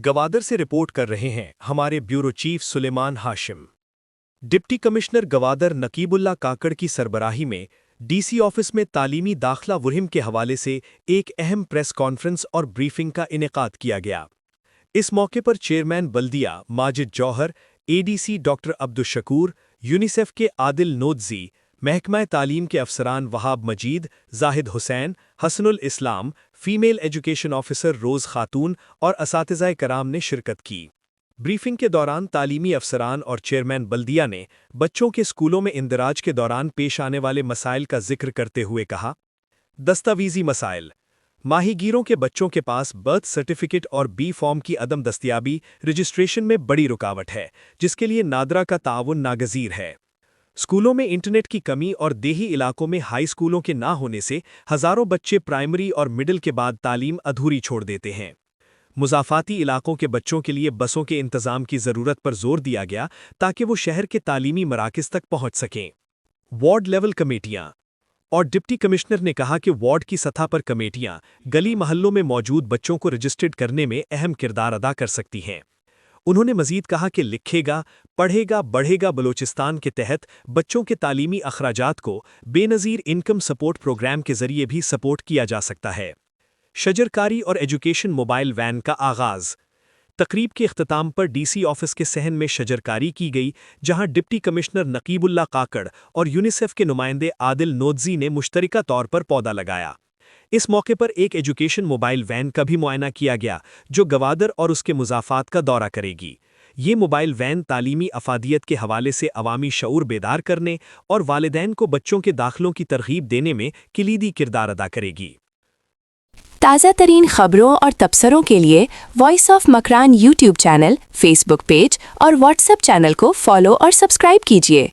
गवादर से रिपोर्ट कर रहे हैं हमारे bureau chief Suleman Hashim. Deputy commissioner Gwadar Naqibullah Kakar की सरबराही में डीसी ऑफिस में तालीमी दाखला वुरहिम के हवाले से एक अहम प्रेस कॉन्फ्रेंस और ब्रीफिंग का इनेकाद किया गया। इस मौके पर चेयरमैन बल्दिया Majid Jauhar, ADC doctor Abdul Shakoor, UNICEF के आदिल नोदजी, महकमा तालीम के अफसरान Wahab Majeed, Zahid Hussain, Hasnul Islam, female education officer Roz Khatoon और असातिज़ाए कराम ने शिरकत की। ब्रीफिंग के दौरान तालीमी अफसरान और चेयरमैन बल्दिया ने बच्चों के स्कूलों में इंदराज के दौरान पेश आने वाले मसाइल का जिक्र करते हुए कहा, दस्तावेज़ी मसाइल। माहीगीरों के बच्चों के पास बर्थ सर्टिफिकेट और बी फॉर्म की अदम दस्तियाबी रजिस्ट्रेशन में बड़ी रुकावट है, जिसके लिए नादरा का ताउन नागज़ीर है। स्कूलों में इंटरनेट की कमी और देही इलाकों में हाई स्कूलों के ना होने से हज़ारों बच्चे प्राइमरी और मिडिल के बाद तालीम अधूरी छोड़ देते हैं। मुज़ाफ़ाती इलाकों के बच्चों के लिए बसों के इंतज़ाम की ज़रूरत पर जोर दिया गया ताकि वो शहर के तालीमी मराकज़ तक पहुँच सकें। वार्ड लेवल कमेटियाँ और डिप्टी कमिश्नर ने कहा कि वार्ड की सतह पर कमेटियाँ गली महल्लों में मौजूद बच्चों को रजिस्टर्ड करने में अहम किरदार अदा कर सकती हैं। उन्होंने मजीद कहा कि लिखेगा, पढ़ेगा, बढ़ेगा बलूचिस्तान के तहत बच्चों के तालीमी अखराजात को बेनज़ीर इनकम सपोर्ट प्रोग्राम के ज़रिए भी सपोर्ट किया जा सकता है। शजरकारी और एजुकेशन मोबाइल वैन का आगाज़। तकरीब के इख्तिताम पर डीसी ऑफिस के सहन में शजरकारी की गई, जहां डिप्टी कमिश्नर नकीबुल्ला काकड़ और यूनिसेफ के नुमाइंदे आदिल नोदजी ने मुश्तरका तौर पर पौधा लगाया। इस मौके पर एक एजुकेशन मोबाइल वैन का भी मुआयना किया गया, जो गवादर और उसके मुज़ाफ़ात का दौरा करेगी। ये मोबाइल वैन तालीमी अफादियत के हवाले से अवामी शऊर बेदार करने और वालिदैन को बच्चों के दाखिलों की तरगीब देने में किलीदी किरदार अदा करेगी। ताज़ा तरीन खबरों और तबसरों के लिए voice of Makran YouTube channel, Facebook page और व्हाट्सएप चैनल को फॉलो और सब्सक्राइब कीजिए।